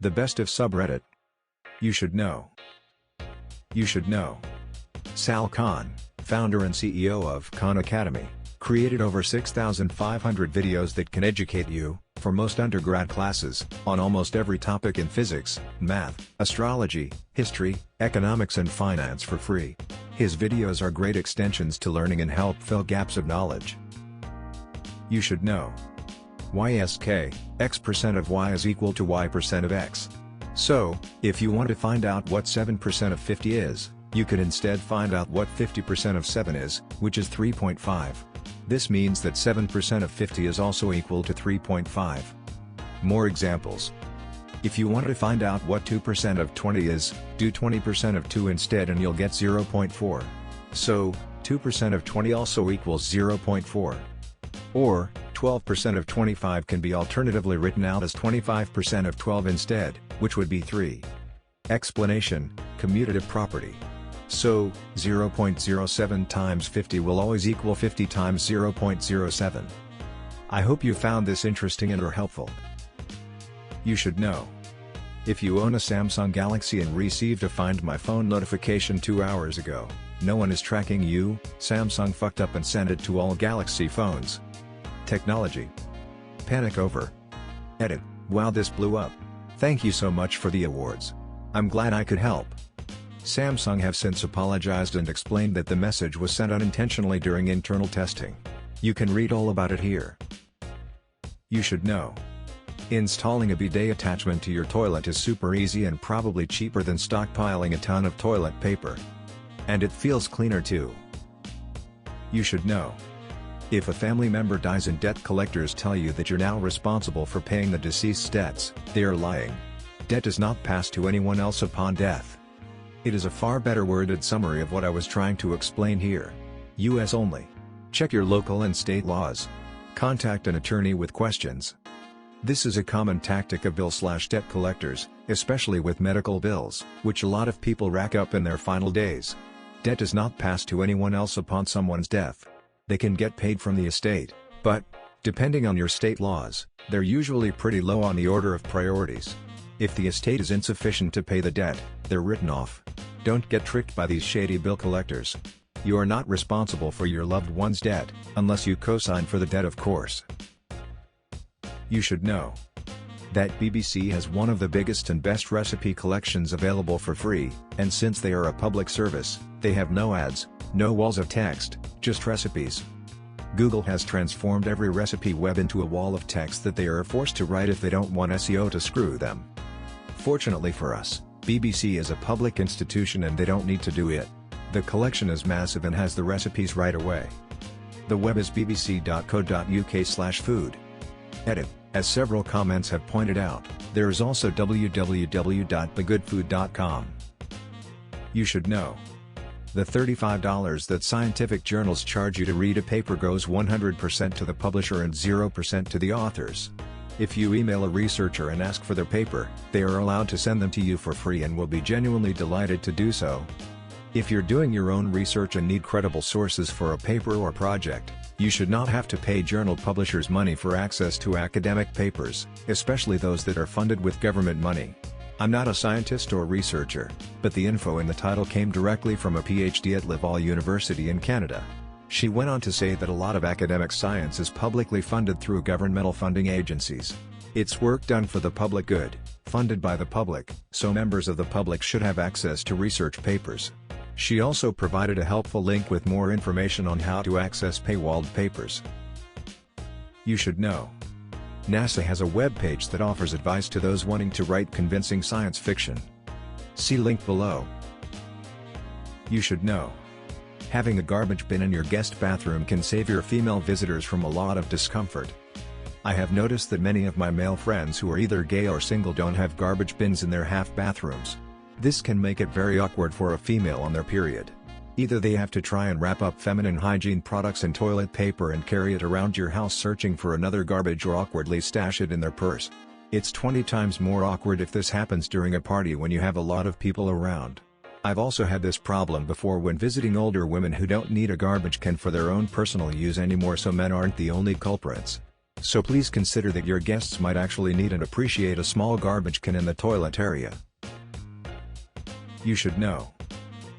The best of subreddit. You should know. You should know. Sal Khan, founder and CEO of Khan Academy, created over 6,500 videos that can educate you, for most undergrad classes, on almost every topic in physics, math, astrology, history, economics and finance for free. His videos are great extensions to learning and help fill gaps of knowledge. You should know. YSK, X% of Y is equal to Y% of X. So, if you want to find out what 7% of 50 is, you could instead find out what 50% of 7 is, which is 3.5. This means that 7% of 50 is also equal to 3.5. More examples. If you want to find out what 2% of 20 is, do 20% of 2 instead and you'll get 0.4. So, 2% of 20 also equals 0.4. Or, 12% of 25 can be alternatively written out as 25% of 12 instead, which would be 3. Explanation: commutative property. So, 0.07 times 50 will always equal 50 times 0.07. I hope you found this interesting and or helpful. You should know. If you own a Samsung Galaxy and received a Find My Phone notification 2 hours ago, no one is tracking you. Samsung fucked up and sent it to all Galaxy phones. Technology. Panic over. Edit. Wow, this blew up. Thank you so much for the awards. I'm glad I could help. Samsung have since apologized and explained that the message was sent unintentionally during internal testing. You can read all about it here. You should know. Installing a bidet attachment to your toilet is super easy and probably cheaper than stockpiling a ton of toilet paper. And it feels cleaner too. You should know. If a family member dies and debt collectors tell you that you're now responsible for paying the deceased's debts, they are lying. Debt does not pass to anyone else upon death. It is a far better worded summary of what I was trying to explain here. US only. Check your local and state laws. Contact an attorney with questions. This is a common tactic of bill/debt collectors, especially with medical bills, which a lot of people rack up in their final days. Debt does not pass to anyone else upon someone's death. They can get paid from the estate, but, depending on your state laws, they're usually pretty low on the order of priorities. If the estate is insufficient to pay the debt, they're written off. Don't get tricked by these shady bill collectors. You are not responsible for your loved one's debt, unless you co-sign for the debt, of course. You should know that BBC has one of the biggest and best recipe collections available for free, and since they are a public service, they have no ads, no walls of text, just recipes. Google has transformed every recipe web into a wall of text that they are forced to write if they don't want SEO to screw them. Fortunately for us, BBC is a public institution and they don't need to do it. The collection is massive and has the recipes right away. The web is bbc.co.uk/food. Edit. As several comments have pointed out, there is also www.thegoodfood.com. You should know. The $35 that scientific journals charge you to read a paper goes 100% to the publisher and 0% to the authors. If you email a researcher and ask for their paper, they are allowed to send them to you for free and will be genuinely delighted to do so. If you're doing your own research and need credible sources for a paper or project, you should not have to pay journal publishers money for access to academic papers, especially those that are funded with government money. I'm not a scientist or researcher, but the info in the title came directly from a PhD at Laval University in Canada. She went on to say that a lot of academic science is publicly funded through governmental funding agencies. It's work done for the public good, funded by the public, so members of the public should have access to research papers. She also provided a helpful link with more information on how to access paywalled papers. You should know. NASA has a web page that offers advice to those wanting to write convincing science fiction. See link below. You should know. Having a garbage bin in your guest bathroom can save your female visitors from a lot of discomfort. I have noticed that many of my male friends who are either gay or single don't have garbage bins in their half bathrooms. This can make it very awkward for a female on their period. Either they have to try and wrap up feminine hygiene products in toilet paper and carry it around your house searching for another garbage, or awkwardly stash it in their purse. It's 20 times more awkward if this happens during a party when you have a lot of people around. I've also had this problem before when visiting older women who don't need a garbage can for their own personal use anymore, so men aren't the only culprits. So please consider that your guests might actually need and appreciate a small garbage can in the toilet area. You should know.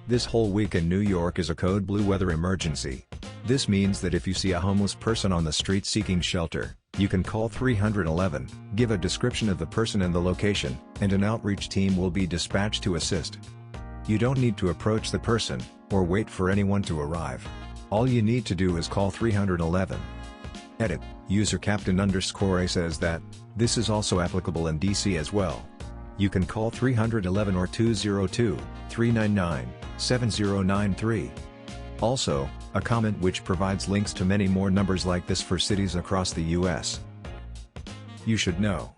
This whole week in New York is a code blue weather emergency. This means that if you see a homeless person on the street seeking shelter, you can call 311, give a description of the person and the location, and an outreach team will be dispatched to assist. You don't need to approach the person, or wait for anyone to arrive. All you need to do is call 311. Edit, user Captain_A says that, this is also applicable in DC as well. You can call 311 or 202-399-7093. Also, a comment which provides links to many more numbers like this for cities across the US. You should know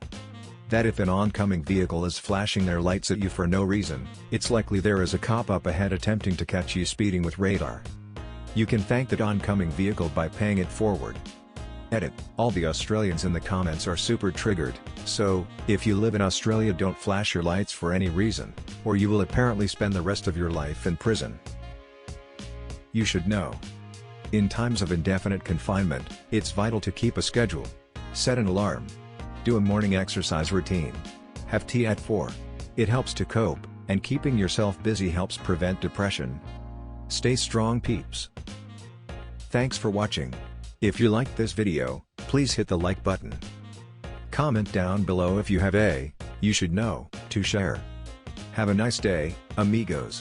that if an oncoming vehicle is flashing their lights at you for no reason, it's likely there is a cop up ahead attempting to catch you speeding with radar. You can thank that oncoming vehicle by paying it forward. Edit, all the Australians in the comments are super triggered, so, if you live in Australia don't flash your lights for any reason, or you will apparently spend the rest of your life in prison. You should know. In times of indefinite confinement, it's vital to keep a schedule. Set an alarm. Do a morning exercise routine. Have tea at 4. It helps to cope, and keeping yourself busy helps prevent depression. Stay strong, peeps. Thanks for watching. If you liked this video, please hit the like button. Comment down below if you have you should know, to share. Have a nice day, amigos.